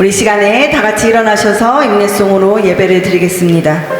우리 시간에 다 같이 일어나셔서 인내송으로 예배를 드리겠습니다.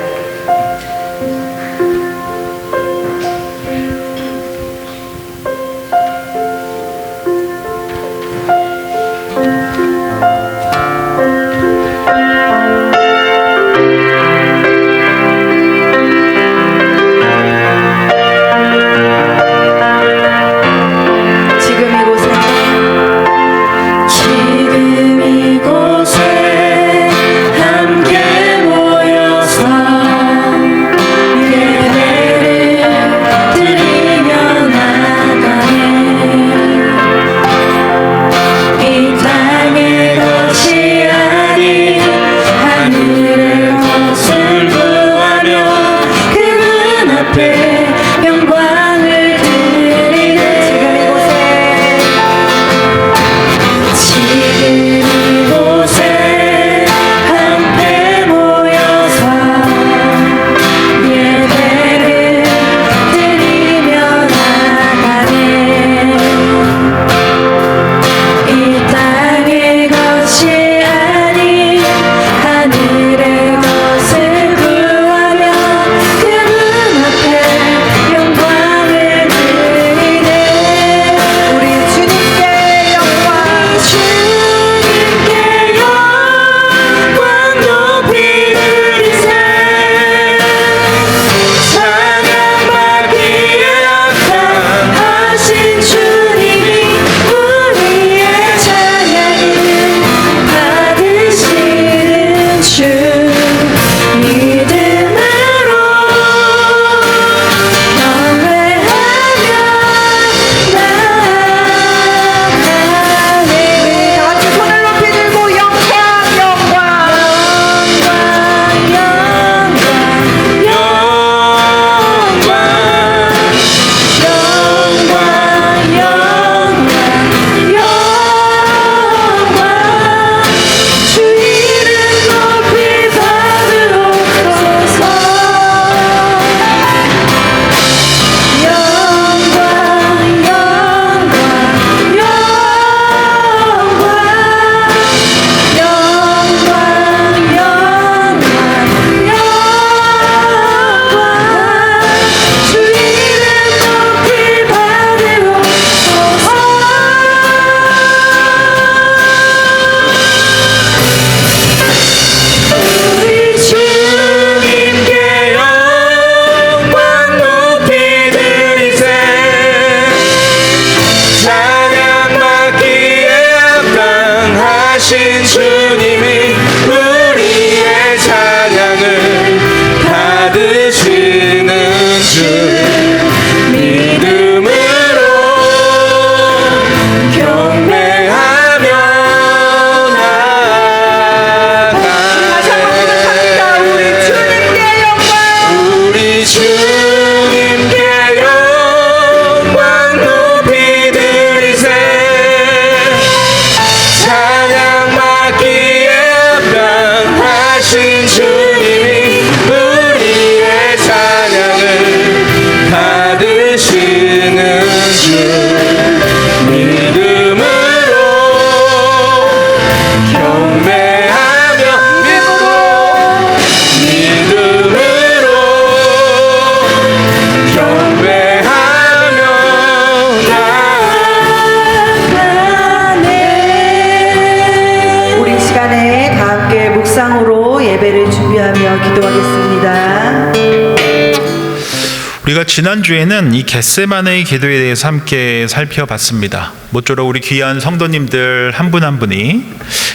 우리가 지난주에는 이 겟세마네의 기도에 대해서 함께 살펴봤습니다. 모쪼록 우리 귀한 성도님들 한 분 한 분이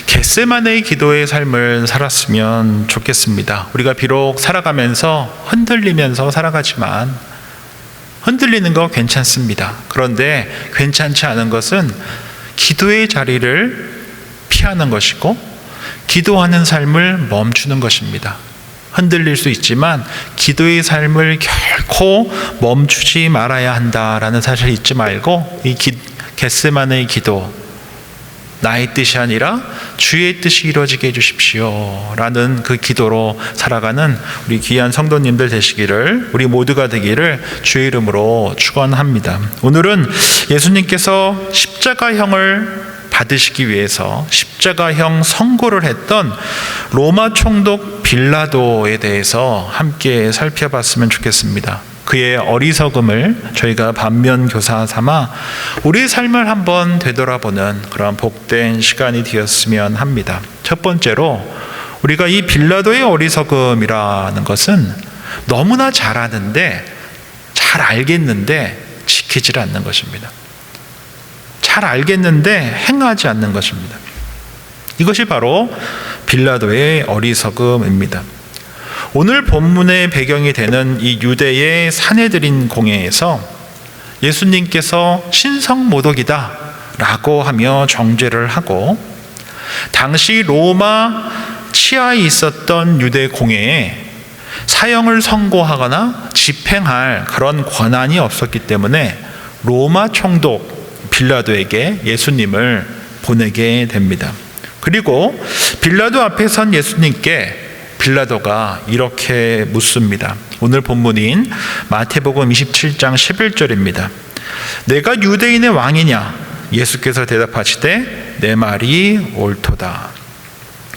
겟세마네의 기도의 삶을 살았으면 좋겠습니다. 우리가 비록 살아가면서 흔들리면서 살아가지만 흔들리는 거 괜찮습니다. 그런데 괜찮지 않은 것은 기도의 자리를 피하는 것이고 기도하는 삶을 멈추는 것입니다. 흔들릴 수 있지만 기도의 삶을 결코 멈추지 말아야 한다라는 사실을 잊지 말고 이 겟세마네의 기도, 나의 뜻이 아니라 주의 뜻이 이루어지게 해주십시오 라는 그 기도로 살아가는 우리 귀한 성도님들 되시기를, 우리 모두가 되기를 주의 이름으로 축원합니다. 오늘은 예수님께서 십자가형을 받으시기 위해서 십자가형 선고를 했던 로마 총독 빌라도에 대해서 함께 살펴봤으면 좋겠습니다. 그의 어리석음을 저희가 반면 교사 삼아 우리의 삶을 한번 되돌아보는 그런 복된 시간이 되었으면 합니다. 첫 번째로 우리가 이 빌라도의 어리석음이라는 것은 너무나 잘 아는데, 잘 알겠는데 지키질 않는 것입니다. 잘 알겠는데 행하지 않는 것입니다. 이것이 바로 빌라도의 어리석음입니다. 오늘 본문의 배경이 되는 이 유대의 사내들인 공회에서 예수님께서 신성모독이다 라고 하며 정죄를 하고, 당시 로마 치하에 있었던 유대 공회에 사형을 선고하거나 집행할 그런 권한이 없었기 때문에 로마 총독 빌라도에게 예수님을 보내게 됩니다. 그리고 빌라도 앞에 선 예수님께 빌라도가 이렇게 묻습니다. 오늘 본문인 마태복음 27장 11절입니다. 내가 유대인의 왕이냐? 예수께서 대답하시되 내 말이 옳도다.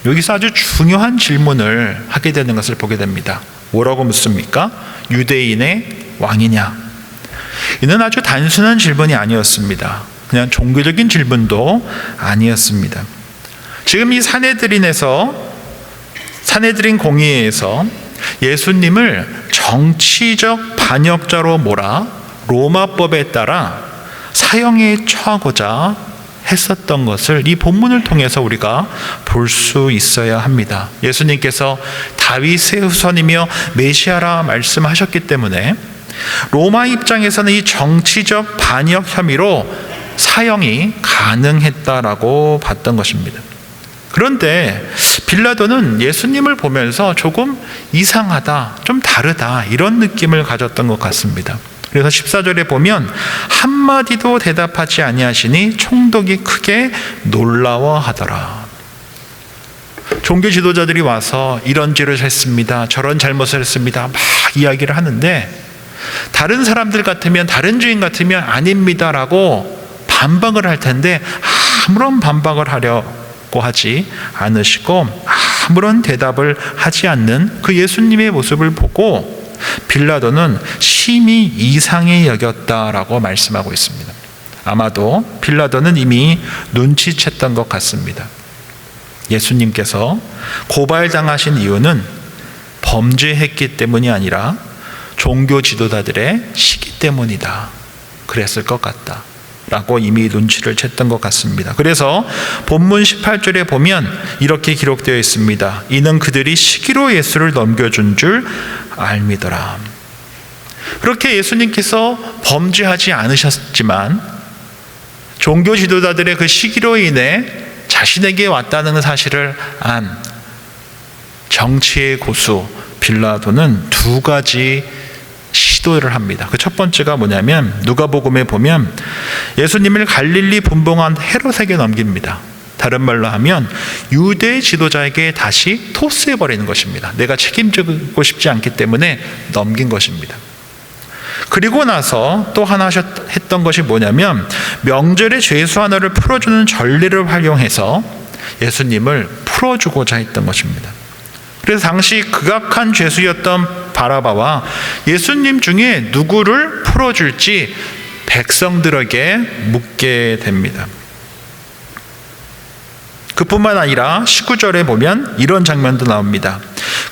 여기서 아주 중요한 질문을 하게 되는 것을 보게 됩니다. 뭐라고 묻습니까? 유대인의 왕이냐? 이는 아주 단순한 질문이 아니었습니다. 그냥 종교적인 질문도 아니었습니다. 지금 이 사내들인 공의회에서 예수님을 정치적 반역자로 몰아 로마법에 따라 사형에 처하고자 했었던 것을 이 본문을 통해서 우리가 볼 수 있어야 합니다. 예수님께서 다윗의 후손이며 메시아라 말씀하셨기 때문에 로마 입장에서는 이 정치적 반역 혐의로 사형이 가능했다라고 봤던 것입니다. 그런데 빌라도는 예수님을 보면서 조금 이상하다, 좀 다르다, 이런 느낌을 가졌던 것 같습니다. 그래서 14절에 보면 한마디도 대답하지 아니하시니 총독이 크게 놀라워하더라. 종교 지도자들이 와서 이런 죄를 했습니다, 저런 잘못을 했습니다, 막 이야기를 하는데 다른 사람들 같으면, 다른 주인 같으면 아닙니다라고 반박을 할 텐데 아무런 반박을 하려고 하지 않으시고 아무런 대답을 하지 않는 그 예수님의 모습을 보고 빌라도는 심히 이상히 여겼다라고 말씀하고 있습니다. 아마도 빌라도는 이미 눈치챘던 것 같습니다. 예수님께서 고발당하신 이유는 범죄했기 때문이 아니라 종교 지도자들의 시기 때문이다, 그랬을 것 같다 라고 이미 눈치를 챘던 것 같습니다. 그래서 본문 18절에 보면 이렇게 기록되어 있습니다. 이는 그들이 시기로 예수를 넘겨준 줄 알미더라. 그렇게 예수님께서 범죄하지 않으셨지만 종교 지도자들의 그 시기로 인해 자신에게 왔다는 사실을 안 정치의 고수 빌라도는 두 가지 시도를 합니다. 그 첫 번째가 뭐냐면 누가복음에 보면 예수님을 갈릴리 분봉한 헤롯에게 넘깁니다. 다른 말로 하면 유대 지도자에게 다시 토스해버리는 것입니다. 내가 책임지고 싶지 않기 때문에 넘긴 것입니다. 그리고 나서 또 하나 했던 것이 뭐냐면 명절에 죄수 하나를 풀어주는 전례를 활용해서 예수님을 풀어주고자 했던 것입니다. 그래서 당시 극악한 죄수였던 바라바와 예수님 중에 누구를 풀어줄지 백성들에게 묻게 됩니다. 그뿐만 아니라 19절에 보면 이런 장면도 나옵니다.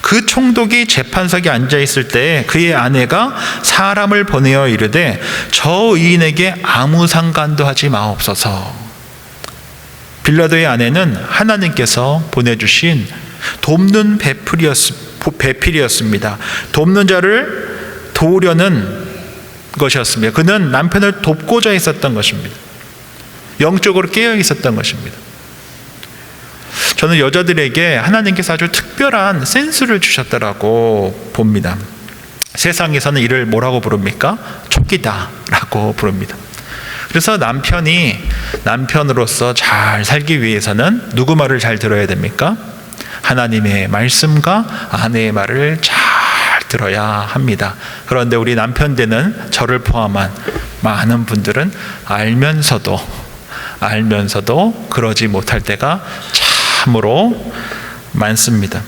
그 총독이 재판석에 앉아 있을 때 그의 아내가 사람을 보내어 이르되 저 의인에게 아무 상관도 하지 마옵소서. 빌라도의 아내는 하나님께서 보내주신 돕는 배필이었습니다. 돕는 자를 도우려는 것이었습니다. 그는 남편을 돕고자 했었던 것입니다. 영적으로 깨어 있었던 것입니다. 저는 여자들에게 하나님께서 아주 특별한 센스를 주셨다라고 봅니다. 세상에서는 이를 뭐라고 부릅니까? 촉기다라고 부릅니다. 그래서 남편이 남편으로서 잘 살기 위해서는 누구 말을 잘 들어야 됩니까? 하나님의 말씀과 아내의 말을 잘 들어야 합니다. 그런데 우리 남편 되는 저를 포함한 많은 분들은 알면서도 알면서도 그러지 못할 때가 참으로 많습니다.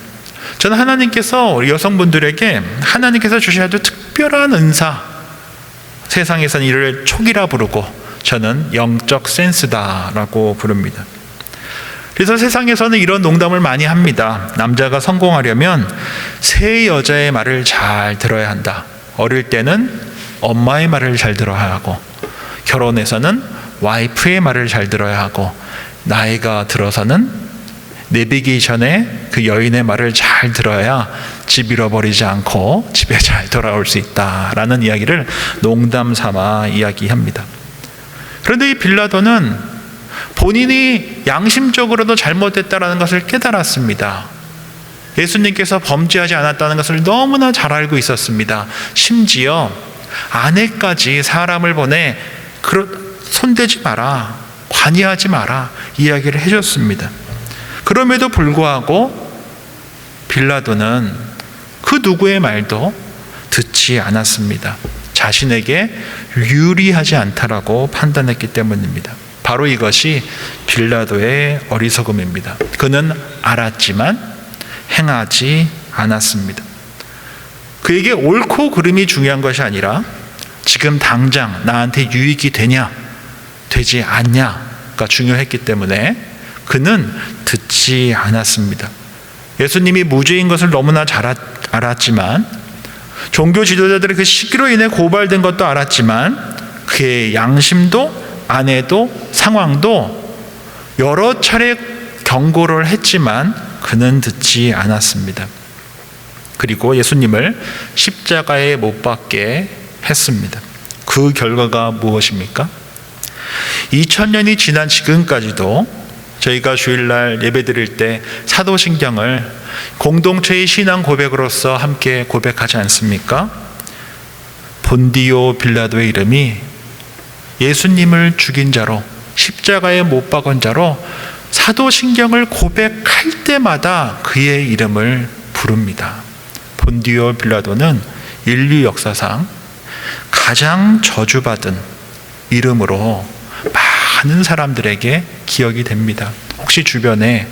저는 하나님께서 우리 여성분들에게 하나님께서 주신 아주 특별한 은사, 세상에서는 이를 촉이라 부르고 저는 영적 센스다라고 부릅니다. 그래서 세상에서는 이런 농담을 많이 합니다. 남자가 성공하려면 새 여자의 말을 잘 들어야 한다. 어릴 때는 엄마의 말을 잘 들어야 하고, 결혼해서는 와이프의 말을 잘 들어야 하고, 나이가 들어서는 내비게이션의 그 여인의 말을 잘 들어야 집 잃어버리지 않고 집에 잘 돌아올 수 있다라는 이야기를 농담 삼아 이야기합니다. 그런데 이 빌라도는 본인이 양심적으로도 잘못했다라는 것을 깨달았습니다. 예수님께서 범죄하지 않았다는 것을 너무나 잘 알고 있었습니다. 심지어 아내까지 사람을 보내 손대지 마라, 관여하지 마라 이야기를 해줬습니다. 그럼에도 불구하고 빌라도는 그 누구의 말도 듣지 않았습니다. 자신에게 유리하지 않다라고 판단했기 때문입니다. 바로 이것이 빌라도의 어리석음입니다. 그는 알았지만 행하지 않았습니다. 그에게 옳고 그름이 중요한 것이 아니라 지금 당장 나한테 유익이 되냐 되지 않냐가 중요했기 때문에 그는 듣지 않았습니다. 예수님이 무죄인 것을 너무나 잘 알았지만, 종교 지도자들의 그 시기로 인해 고발된 것도 알았지만, 그의 양심도 아내도 상황도 여러 차례 경고를 했지만 그는 듣지 않았습니다. 그리고 예수님을 십자가에 못 박게 했습니다. 그 결과가 무엇입니까? 2000년이 지난 지금까지도 저희가 주일날 예배드릴 때 사도신경을 공동체의 신앙 고백으로서 함께 고백하지 않습니까? 본디오 빌라도의 이름이 예수님을 죽인 자로, 십자가에 못 박은 자로 사도신경을 고백할 때마다 그의 이름을 부릅니다. 본디오 빌라도는 인류 역사상 가장 저주받은 이름으로 많은 사람들에게 기억이 됩니다. 혹시 주변에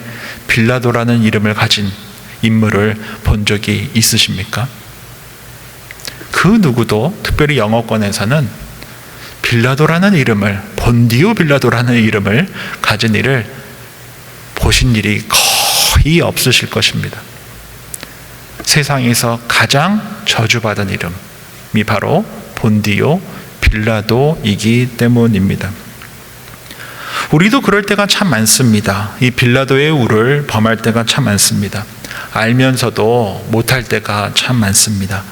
빌라도라는 이름을 가진 인물을 본 적이 있으십니까? 그 누구도, 특별히 영어권에서는 빌라도라는 이름을, 본디오 빌라도라는 이름을 가진 이를 보신 일이 거의 없으실 것입니다. 세상에서 가장 저주받은 이름이 바로 본디오 빌라도이기 때문입니다. 우리도 그럴 때가 참 많습니다. 이 빌라도의 우를 범할 때가 참 많습니다. 알면서도 못할 때가 참 많습니다.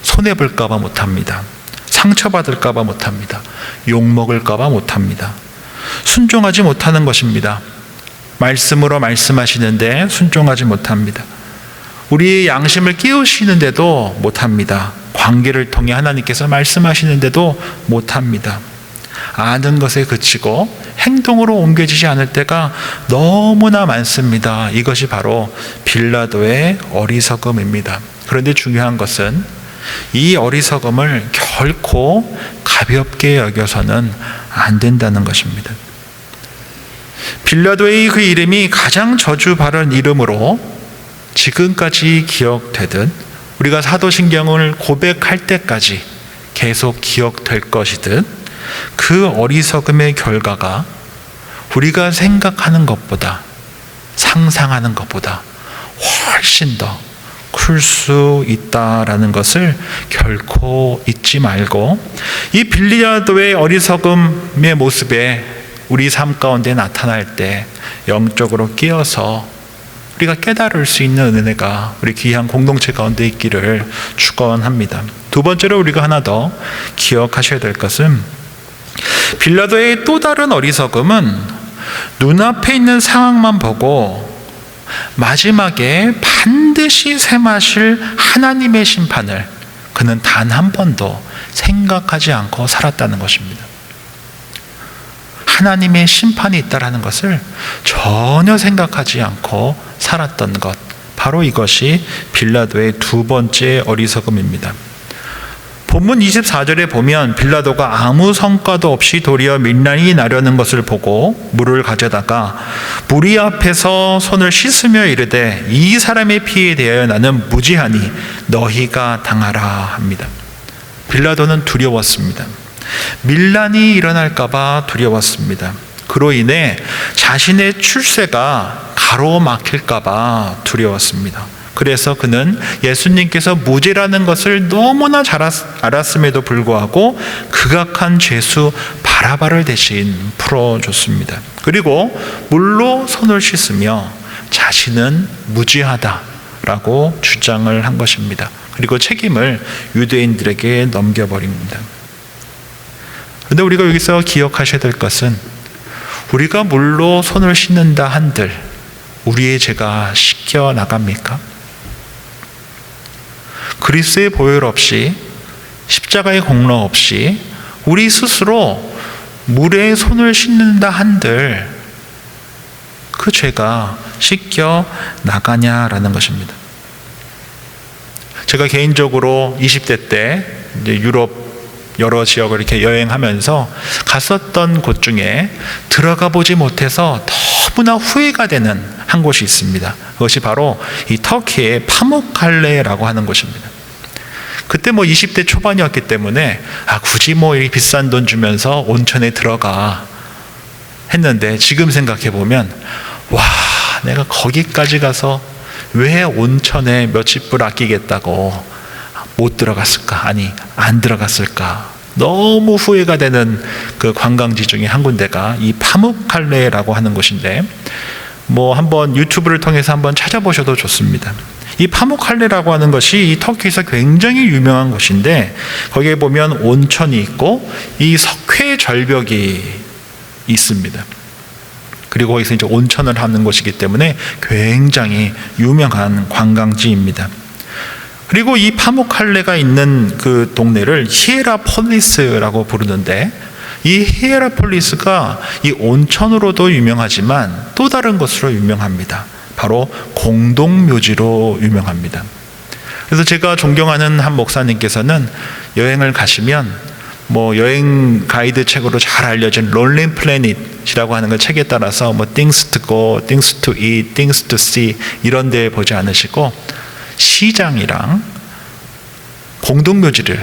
손해볼까 봐 못합니다. 상처받을까 봐 못합니다. 욕먹을까 봐 못합니다. 순종하지 못하는 것입니다. 말씀으로 말씀하시는데 순종하지 못합니다. 우리의 양심을 깨우시는데도 못합니다. 관계를 통해 하나님께서 말씀하시는데도 못합니다. 아는 것에 그치고 행동으로 옮겨지지 않을 때가 너무나 많습니다. 이것이 바로 빌라도의 어리석음입니다. 그런데 중요한 것은 이 어리석음을 결코 가볍게 여겨서는 안 된다는 것입니다. 빌라도의 그 이름이 가장 저주받은 이름으로 지금까지 기억되듯 우리가 사도신경을 고백할 때까지 계속 기억될 것이듯 그 어리석음의 결과가 우리가 생각하는 것보다, 상상하는 것보다 훨씬 더 클 수 있다라는 것을 결코 잊지 말고, 이 빌라도의 어리석음의 모습에 우리 삶 가운데 나타날 때 영적으로 끼어서 우리가 깨달을 수 있는 은혜가 우리 귀한 공동체 가운데 있기를 축원합니다. 두 번째로 우리가 하나 더 기억하셔야 될 것은, 빌라도의 또 다른 어리석음은 눈앞에 있는 상황만 보고 마지막에 반드시 셈하실 하나님의 심판을 그는 단 한 번도 생각하지 않고 살았다는 것입니다. 하나님의 심판이 있다라는 것을 전혀 생각하지 않고 살았던 것, 바로 이것이 빌라도의 두 번째 어리석음입니다. 본문 24절에 보면 빌라도가 아무 성과도 없이 도리어 밀란이 나려는 것을 보고 물을 가져다가 무리 앞에서 손을 씻으며 이르되 이 사람의 피에 대하여 나는 무지하니 너희가 당하라 합니다. 빌라도는 두려웠습니다. 밀란이 일어날까 봐 두려웠습니다. 그로 인해 자신의 출세가 가로막힐까 봐 두려웠습니다. 그래서 그는 예수님께서 무죄라는 것을 너무나 잘 알았음에도 불구하고 극악한 죄수 바라바를 대신 풀어줬습니다. 그리고 물로 손을 씻으며 자신은 무죄하다라고 주장을 한 것입니다. 그리고 책임을 유대인들에게 넘겨버립니다. 그런데 우리가 여기서 기억하셔야 될 것은 우리가 물로 손을 씻는다 한들 우리의 죄가 씻겨 나갑니까? 그리스도의 보혈 없이 십자가의 공로 없이 우리 스스로 물에 손을 씻는다 한들 그 죄가 씻겨 나가냐라는 것입니다. 제가 개인적으로 20대 때 이제 유럽 여러 지역을 이렇게 여행하면서 갔었던 곳 중에 들어가 보지 못해서 너무나 후회가 되는 한 곳이 있습니다. 그것이 바로 이 터키의 파묵칼레라고 하는 곳입니다. 그때 20대 초반이었기 때문에 굳이 이 비싼 돈 주면서 온천에 들어가 했는데 지금 생각해 보면 와, 내가 거기까지 가서 왜 온천에 몇십 불 아끼겠다고 못 들어갔을까? 아니, 안 들어갔을까? 너무 후회가 되는 그 관광지 중에 한 군데가 이 파묵칼레라고 하는 곳인데 한번 유튜브를 통해서 한번 찾아보셔도 좋습니다. 이 파묵칼레라고 하는 것이 이 터키에서 굉장히 유명한 곳인데 거기에 보면 온천이 있고 이 석회 절벽이 있습니다. 그리고 거기서 이제 온천을 하는 곳이기 때문에 굉장히 유명한 관광지입니다. 그리고 이 파묵칼레가 있는 그 동네를 히에라폴리스라고 부르는데 이 히에라폴리스가 이 온천으로도 유명하지만 또 다른 것으로 유명합니다. 바로 공동묘지로 유명합니다. 그래서 제가 존경하는 한 목사님께서는 여행을 가시면 여행 가이드 책으로 잘 알려진 롤링 플래닛이라고 하는 그 책에 따라서 things to go, things to eat, things to see 이런 데 보지 않으시고 시장이랑 공동묘지를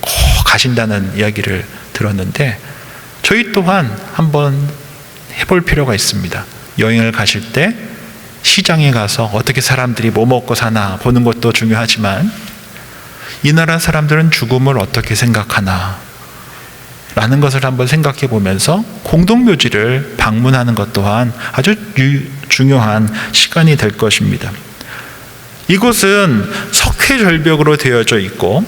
꼭 가신다는 이야기를 들었는데 저희 또한 한번 해볼 필요가 있습니다. 여행을 가실 때 시장에 가서 어떻게 사람들이 뭐 먹고 사나 보는 것도 중요하지만 이 나라 사람들은 죽음을 어떻게 생각하나 라는 것을 한번 생각해 보면서 공동묘지를 방문하는 것 또한 아주 중요한 시간이 될 것입니다. 이곳은 석회절벽으로 되어져 있고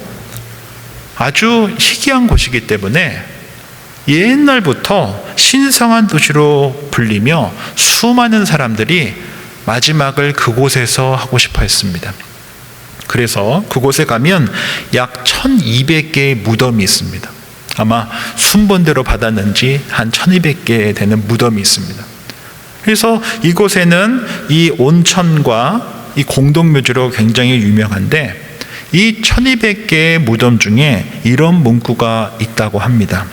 아주 희귀한 곳이기 때문에 옛날부터 신성한 도시로 불리며 수많은 사람들이 마지막을 그곳에서 하고 싶어 했습니다. 그래서 그곳에 가면 약 1200개의 무덤이 있습니다. 아마 순번대로 받았는지 한 1200개 되는 무덤이 있습니다. 그래서 이곳에는 이 온천과 이 공동묘지로 굉장히 유명한데 이 1200개의 무덤 중에 이런 문구가 있다고 합니다.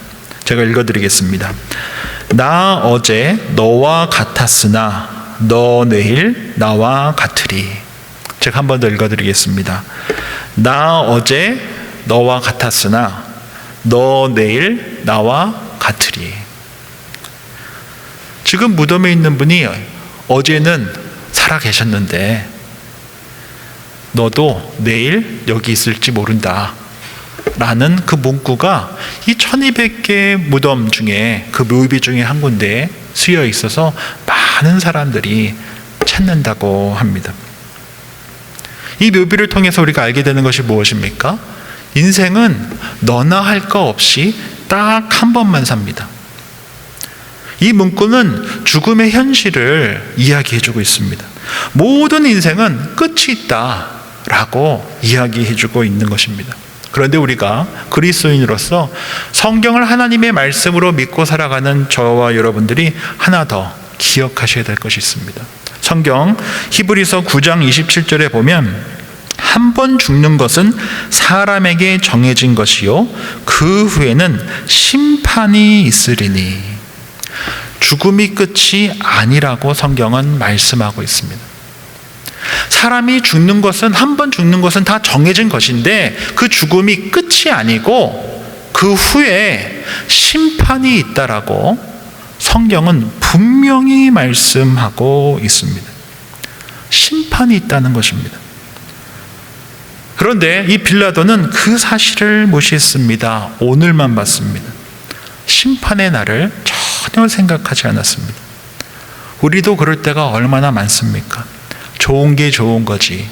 제가 읽어드리겠습니다. 나 어제 너와 같았으나 너 내일 나와 같으리. 제가 한 번 더 읽어드리겠습니다. 나 어제 너와 같았으나 너 내일 나와 같으리. 지금 무덤에 있는 분이 어제는 살아 계셨는데 너도 내일 여기 있을지 모른다 라는 그 문구가 이 1200개의 무덤 중에 그 묘비 중에 한 군데에 쓰여 있어서 많은 사람들이 찾는다고 합니다. 이 묘비를 통해서 우리가 알게 되는 것이 무엇입니까? 인생은 너나 할 거 없이 딱 한 번만 삽니다. 이 문구는 죽음의 현실을 이야기해주고 있습니다. 모든 인생은 끝이 있다라고 이야기해주고 있는 것입니다. 그런데 우리가 그리스도인으로서 성경을 하나님의 말씀으로 믿고 살아가는 저와 여러분들이 하나 더 기억하셔야 될 것이 있습니다. 성경 히브리서 9장 27절에 보면 한 번 죽는 것은 사람에게 정해진 것이요 그 후에는 심판이 있으리니. 죽음이 끝이 아니라고 성경은 말씀하고 있습니다. 사람이 죽는 것은, 한 번 죽는 것은 다 정해진 것인데 그 죽음이 끝이 아니고 그 후에 심판이 있다라고 성경은 분명히 말씀하고 있습니다. 심판이 있다는 것입니다. 그런데 이 빌라도는 그 사실을 무시했습니다. 오늘만 봤습니다. 심판의 날을 전혀 생각하지 않았습니다. 우리도 그럴 때가 얼마나 많습니까? 좋은 게 좋은 거지,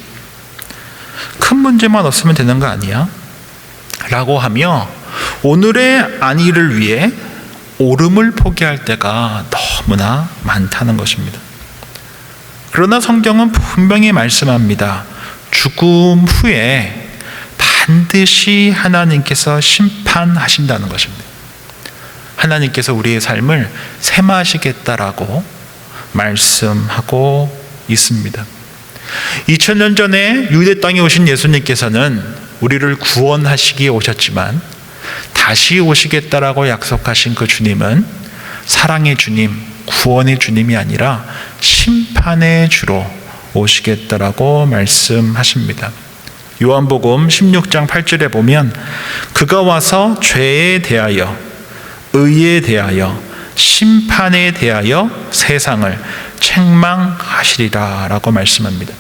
큰 문제만 없으면 되는 거 아니야? 라고 하며 오늘의 안위를 위해 옳음을 포기할 때가 너무나 많다는 것입니다. 그러나 성경은 분명히 말씀합니다. 죽음 후에 반드시 하나님께서 심판하신다는 것입니다. 하나님께서 우리의 삶을 셈하시겠다라고 말씀하고 있습니다. 2000년 전에 유대 땅에 오신 예수님께서는 우리를 구원하시기에 오셨지만 다시 오시겠다라고 약속하신 그 주님은 사랑의 주님, 구원의 주님이 아니라 심판의 주로 오시겠다라고 말씀하십니다. 요한복음 16장 8절에 보면 그가 와서 죄에 대하여, 의에 대하여, 심판에 대하여 세상을 책망하시리라 라고 말씀합니다.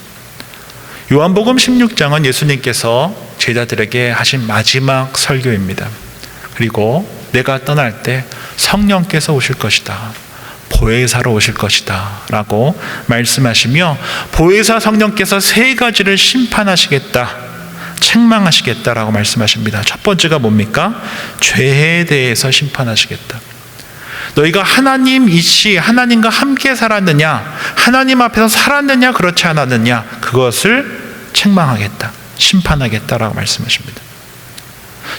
요한복음 16장은 예수님께서 제자들에게 하신 마지막 설교입니다. 그리고 내가 떠날 때 성령께서 오실 것이다, 보혜사로 오실 것이다 라고 말씀하시며 보혜사 성령께서 세 가지를 심판하시겠다, 책망하시겠다라고 말씀하십니다. 첫 번째가 뭡니까? 죄에 대해서 심판하시겠다. 너희가 하나님이시 하나님과 함께 살았느냐, 하나님 앞에서 살았느냐, 그렇지 않았느냐, 그것을 책망하겠다, 심판하겠다라고 말씀하십니다.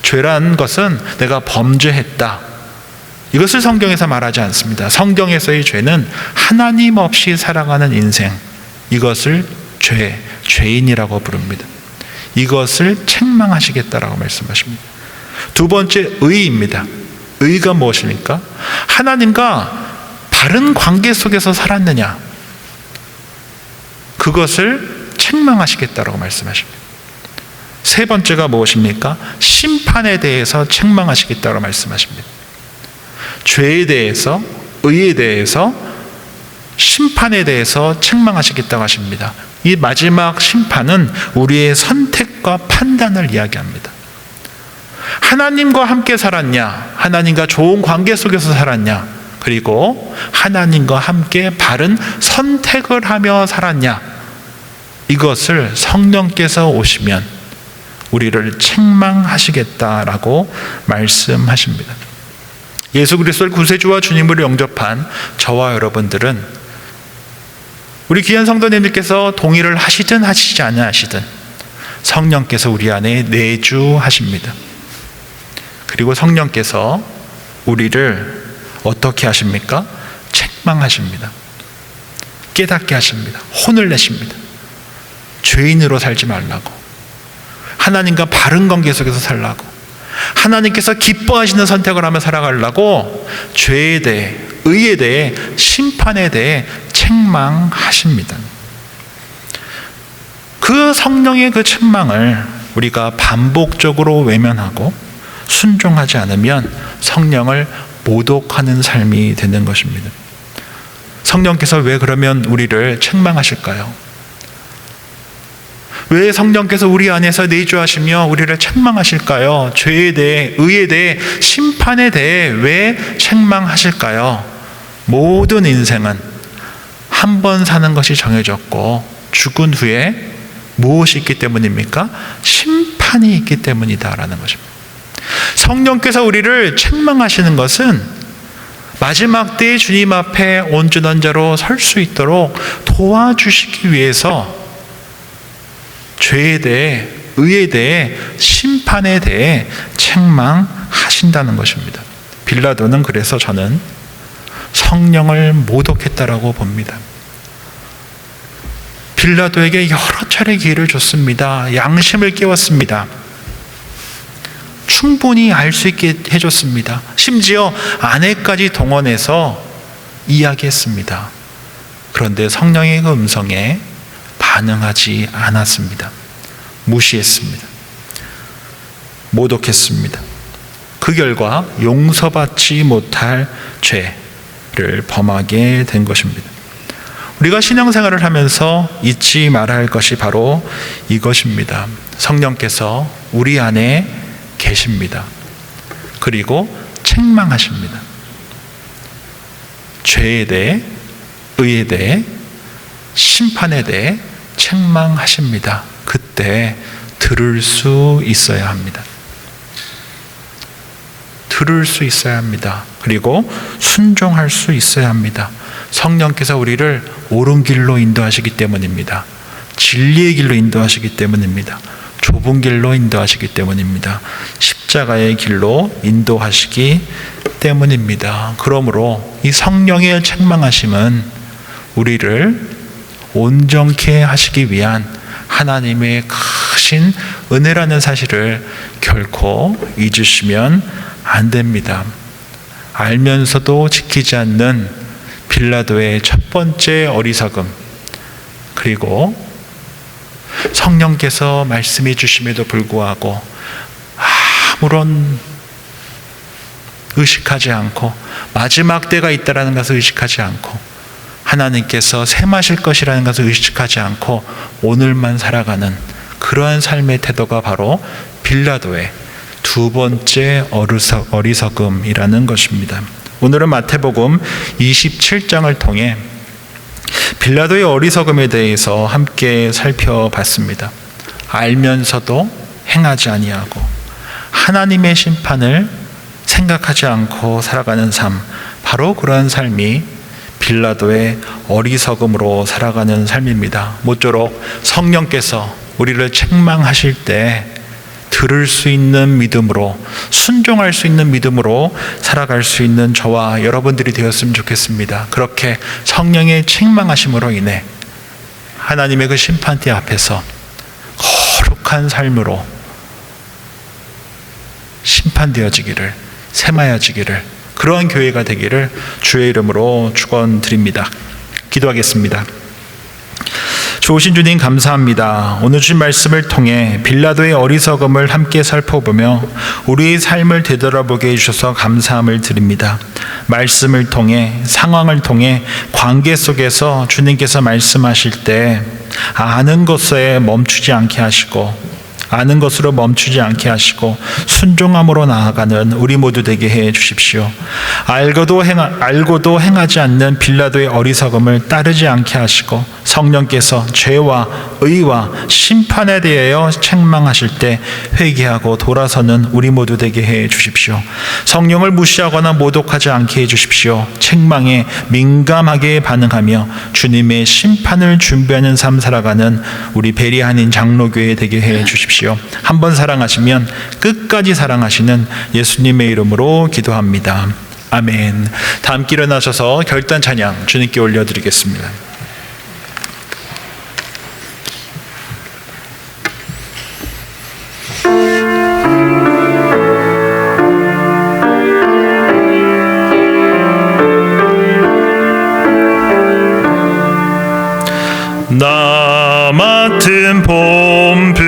죄라는 것은 내가 범죄했다, 이것을 성경에서 말하지 않습니다. 성경에서의 죄는 하나님 없이 살아가는 인생, 이것을 죄인이라고 부릅니다. 이것을 책망하시겠다라고 말씀하십니다. 두 번째, 의입니다. 의가 무엇입니까? 하나님과 바른 관계 속에서 살았느냐, 그것을 책망하시겠다라고 말씀하십니다. 세 번째가 무엇입니까? 심판에 대해서 책망하시겠다고 말씀하십니다. 죄에 대해서, 의에 대해서, 심판에 대해서 책망하시겠다고 하십니다. 이 마지막 심판은 우리의 선택과 판단을 이야기합니다. 하나님과 함께 살았냐, 하나님과 좋은 관계 속에서 살았냐, 그리고 하나님과 함께 바른 선택을 하며 살았냐, 이것을 성령께서 오시면 우리를 책망하시겠다라고 말씀하십니다. 예수 그리스도를 구세주와 주님으로 영접한 저와 여러분들은 우리 귀한 성도님들께서 동의를 하시든 하시지 않으시든 성령께서 우리 안에 내주하십니다. 그리고 성령께서 우리를 어떻게 하십니까? 책망하십니다. 깨닫게 하십니다. 혼을 내십니다. 죄인으로 살지 말라고, 하나님과 바른 관계 속에서 살라고, 하나님께서 기뻐하시는 선택을 하며 살아가려고 죄에 대해, 의에 대해, 심판에 대해 책망하십니다. 그 성령의 그 책망을 우리가 반복적으로 외면하고 순종하지 않으면 성령을 모독하는 삶이 되는 것입니다. 성령께서 왜 그러면 우리를 책망하실까요? 왜 성령께서 우리 안에서 내주하시며 우리를 책망하실까요? 죄에 대해, 의에 대해, 심판에 대해 왜 책망하실까요? 모든 인생은 한 번 사는 것이 정해졌고 죽은 후에 무엇이 있기 때문입니까? 심판이 있기 때문이다라는 것입니다. 성령께서 우리를 책망하시는 것은 마지막 때에 주님 앞에 온전한 자로 설 수 있도록 도와주시기 위해서 죄에 대해, 의에 대해, 심판에 대해 책망하신다는 것입니다. 빌라도는 그래서 저는 성령을 모독했다라고 봅니다. 빌라도에게 여러 차례 기회를 줬습니다. 양심을 깨웠습니다. 충분히 알 수 있게 해줬습니다. 심지어 아내까지 동원해서 이야기했습니다. 그런데 성령의 그 음성에 반응하지 않았습니다. 무시했습니다. 모독했습니다. 그 결과 용서받지 못할 죄를 범하게 된 것입니다. 우리가 신앙생활을 하면서 잊지 말아야 할 것이 바로 이것입니다. 성령께서 우리 안에 계십니다. 그리고 책망하십니다. 죄에 대해, 의에 대해, 심판에 대해 책망하십니다. 그때 들을 수 있어야 합니다. 들을 수 있어야 합니다. 그리고 순종할 수 있어야 합니다. 성령께서 우리를 옳은 길로 인도하시기 때문입니다. 진리의 길로 인도하시기 때문입니다. 좁은 길로 인도하시기 때문입니다. 십자가의 길로 인도하시기 때문입니다. 그러므로 이 성령의 책망하심은 우리를 온전케 하시기 위한 하나님의 크신 은혜라는 사실을 결코 잊으시면 안 됩니다. 알면서도 지키지 않는 빌라도의 첫 번째 어리석음, 그리고 성령께서 말씀해 주심에도 불구하고 아무런 의식하지 않고, 마지막 때가 있다라는 것을 의식하지 않고, 하나님께서 셈하실 것이라는 것을 의식하지 않고 오늘만 살아가는 그러한 삶의 태도가 바로 빌라도의 두 번째 어리석음이라는 것입니다. 오늘은 마태복음 27장을 통해 빌라도의 어리석음에 대해서 함께 살펴봤습니다. 알면서도 행하지 아니하고 하나님의 심판을 생각하지 않고 살아가는 삶, 바로 그러한 삶이 빌라도의 어리석음으로 살아가는 삶입니다. 모쪼록 성령께서 우리를 책망하실 때 들을 수 있는 믿음으로, 순종할 수 있는 믿음으로 살아갈 수 있는 저와 여러분들이 되었으면 좋겠습니다. 그렇게 성령의 책망하심으로 인해 하나님의 그 심판대 앞에서 거룩한 삶으로 심판되어지기를, 셈하여지기를, 그러한 교회가 되기를 주의 이름으로 축원드립니다. 기도하겠습니다. 좋으신 주님 감사합니다. 오늘 주신 말씀을 통해 빌라도의 어리석음을 함께 살펴보며 우리의 삶을 되돌아보게 해주셔서 감사함을 드립니다. 말씀을 통해, 상황을 통해, 관계 속에서 주님께서 말씀하실 때 아는 것에 멈추지 않게 하시고, 아는 것으로 멈추지 않게 하시고 순종함으로 나아가는 우리 모두 되게 해 주십시오. 알고도 행하지 않는 빌라도의 어리석음을 따르지 않게 하시고 성령께서 죄와 의와 심판에 대하여 책망하실 때 회개하고 돌아서는 우리 모두 되게 해 주십시오. 성령을 무시하거나 모독하지 않게 해 주십시오. 책망에 민감하게 반응하며 주님의 심판을 준비하는 삶 살아가는 우리 베리한인 장로교회 되게 해 주십시오. 한 번 사랑하시면 끝까지 사랑하시는 예수님의 이름으로 기도합니다. 아멘. 다 함께 일어나셔서 결단 찬양 주님께 올려드리겠습니다. 나 맡은 본분은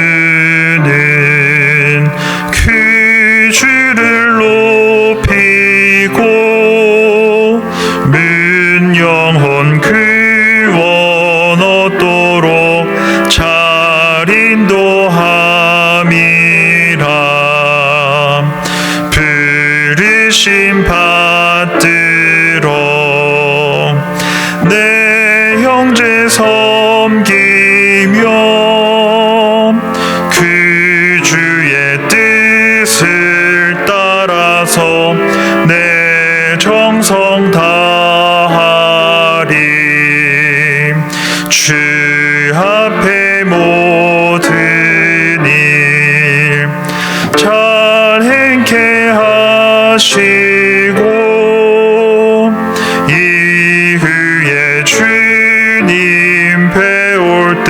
그 주를 높이고 문 영혼 구원 얻도록 잘 인도함이라. 부르심 받들어 내 형제 섬기며 그 주의 뜻을 따라서 내 정성 다하리. 주 앞에 모든 일 잘 행케 하시고 이후에 주님 배울 때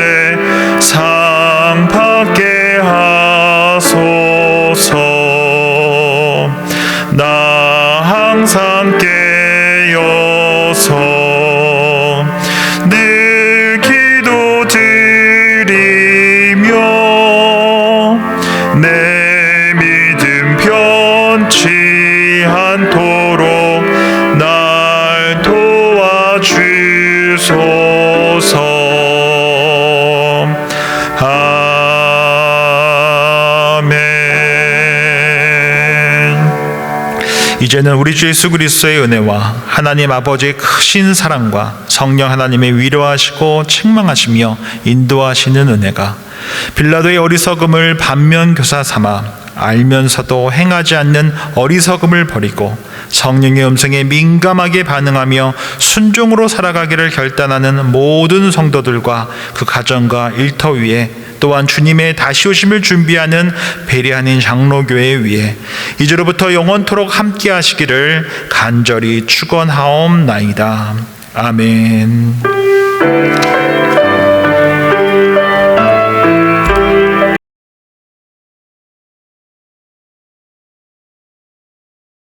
하소서. 나 항상 깨어서 늘 기도드리며 내 믿음 변치 않도록 날 도와주소서. 이제는 우리 주 예수 그리스도의 은혜와 하나님 아버지의 크신 사랑과 성령 하나님의 위로하시고 책망하시며 인도하시는 은혜가 빌라도의 어리석음을 반면교사 삼아 알면서도 행하지 않는 어리석음을 버리고 성령의 음성에 민감하게 반응하며 순종으로 살아가기를 결단하는 모든 성도들과 그 가정과 일터 위에, 또한 주님의 다시 오심을 준비하는 베리아닌 장로교회 위에 이제로부터 영원토록 함께 하시기를 간절히 축원하옵나이다. 아멘.